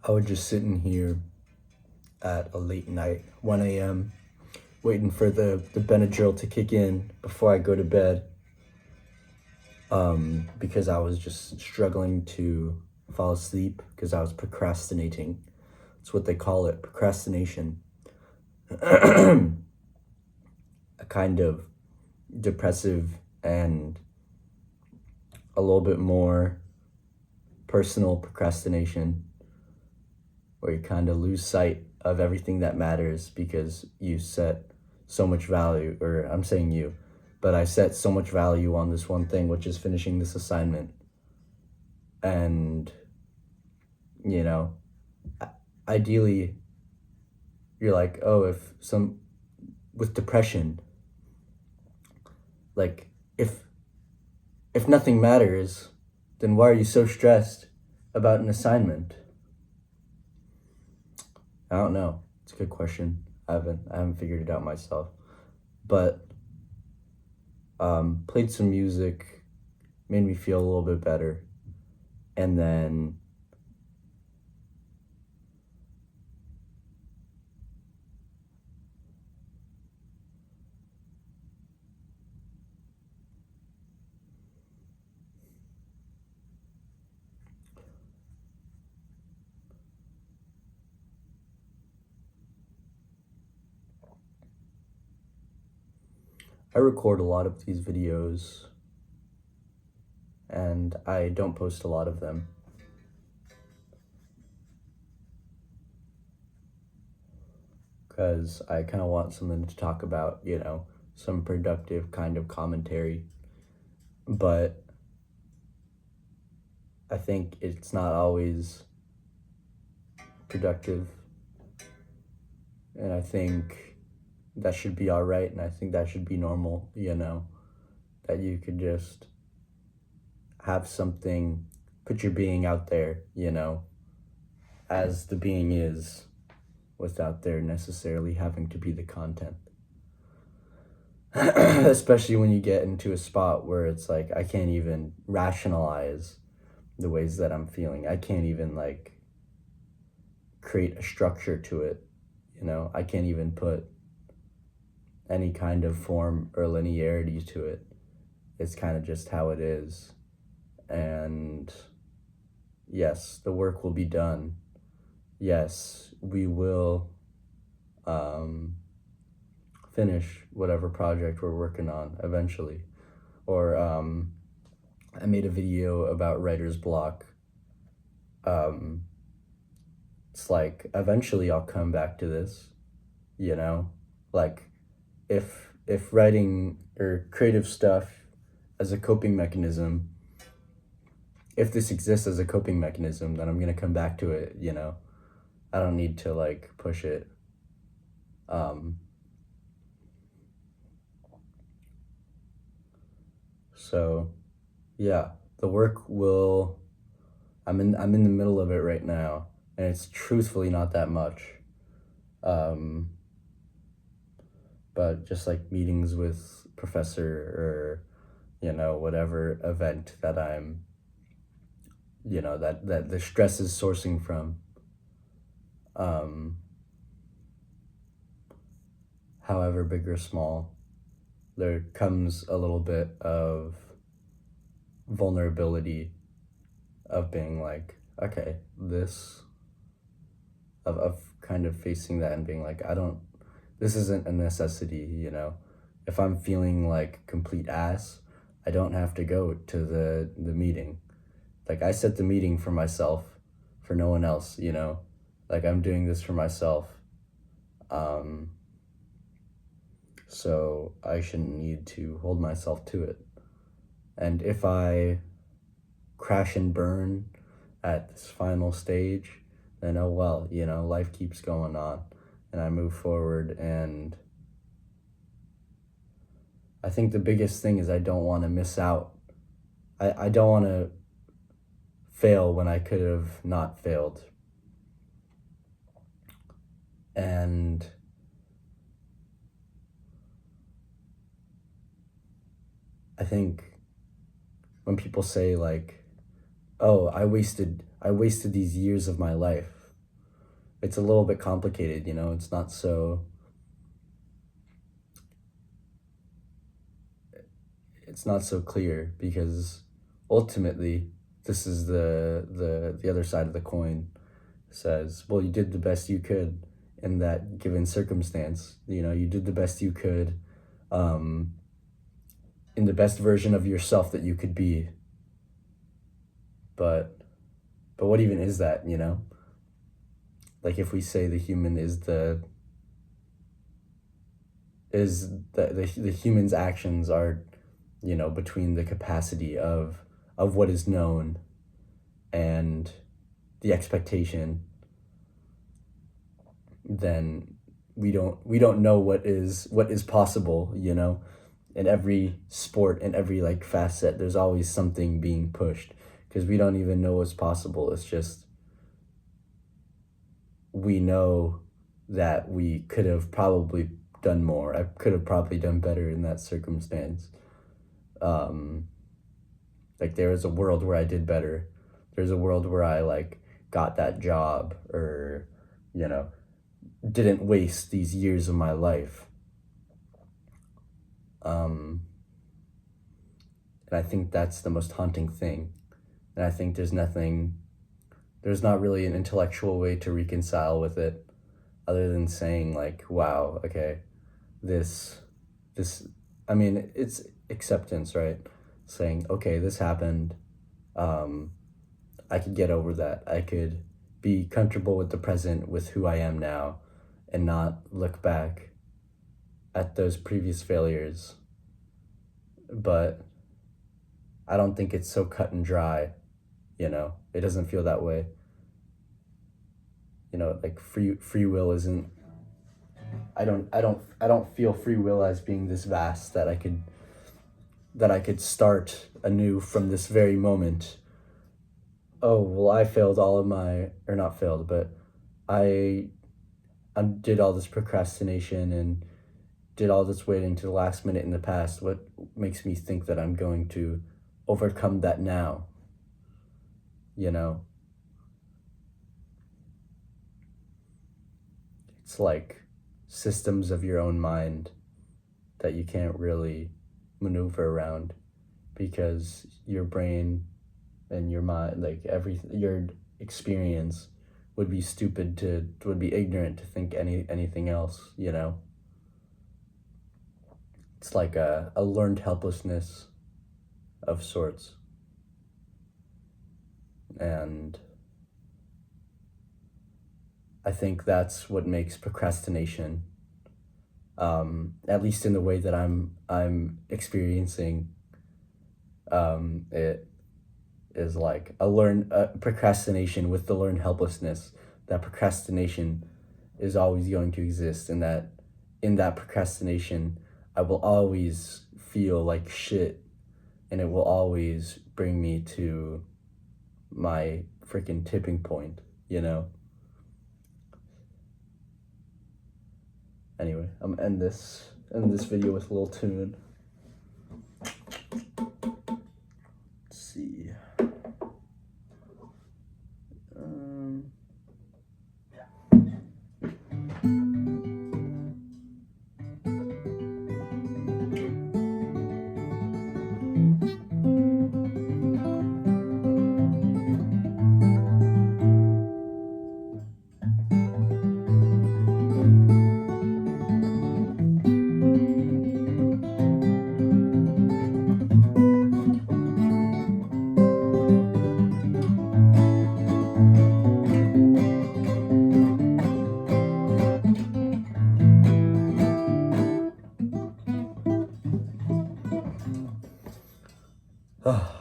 I was just sitting here at a late night, 1 a.m., waiting for the Benadryl to kick in before I go to bed, because I was just struggling to fall asleep because I was procrastinating. That's what they call it, procrastination. A kind of depressive and a little bit more personal procrastination where you kind of lose sight of everything that matters because you set so much value, or I'm saying you, but I set so much value on this one thing, which is finishing this assignment. And, you know, ideally, you're like, oh, with depression, like, if nothing matters, then why are you so stressed about an assignment? I don't know. It's a good question. I haven't figured it out myself. But played some music, made me feel a little bit better. And then I record a lot of these videos and I don't post a lot of them because I kind of want something to talk about, some productive kind of commentary. But I think it's not always productive. And I think that should be all right. And I think that should be normal, that you could just have something, put your being out there, as the being is, without there necessarily having to be the content. Especially when you get into a spot where it's like, I can't even rationalize the ways that I'm feeling. I can't even create a structure to it. I can't even put any kind of form or linearity to it. It's kind of just how it is. And yes, the work will be done. Yes, we will finish whatever project we're working on eventually. Or I made a video about writer's block. It's like eventually I'll come back to this, like if writing or creative stuff as a coping mechanism, if this exists as a coping mechanism, then I'm gonna come back to it. I don't need to push it. So yeah, the work will. I'm in the middle of it right now, and it's truthfully not that much. But just like meetings with professor, or whatever event that I'm, that the stress is sourcing from. However big or small, there comes a little bit of vulnerability of being like, okay, of kind of facing that and being like, this isn't a necessity. If I'm feeling like complete ass, I don't have to go to the meeting. Like, I set the meeting for myself, for no one else. I'm doing this for myself. So I shouldn't need to hold myself to it. And if I crash and burn at this final stage, then oh well, life keeps going on and I move forward. And I think the biggest thing is I don't want to miss out. I don't want to fail when I could have not failed. And I think when people say oh, I wasted these years of my life, it's a little bit complicated, you know. It's not so clear, because ultimately this is the other side of the coin. Says, well, you did the best you could in that given circumstance. You know, you did the best you could, in the best version of yourself that you could be. But what even is that, you know? Like, if we say the human is the human's actions are, you know, between the capacity of what is known and the expectation, then we don't know what is possible, you know. In every sport, in every like facet, there's always something being pushed, because we don't even know what's possible. It's just, we know that we could have probably done more. I could have probably done better in that circumstance. Like, there is a world where I did better. There's a world where I like got that job, or, you know, didn't waste these years of my life. And I think that's the most haunting thing. And I think there's not really an intellectual way to reconcile with it, other than saying like, wow, okay, this, I mean, it's acceptance, right? Saying, okay, this happened. I could get over that. I could be comfortable with the present, with who I am now, and not look back at those previous failures. But I don't think it's so cut and dry, you know. It doesn't feel that way. You know, like free will isn't, I don't feel free will as being this vast that I could start anew from this very moment. Oh, well, I failed all of my, or not failed, but I did all this procrastination and did all this waiting to the last minute in the past. What makes me think that I'm going to overcome that now? You know? It's like systems of your own mind that you can't really maneuver around, because your brain and your mind, like your experience would be ignorant to think anything else, you know? It's like a learned helplessness of sorts. And I think that's what makes procrastination, at least in the way that I'm experiencing, it is like a procrastination with the learned helplessness. That procrastination is always going to exist, and that in that procrastination, I will always feel like shit, and it will always bring me to my freaking tipping point, you know? Anyway, I'm gonna end this video with a little tune. Let's see. Oh.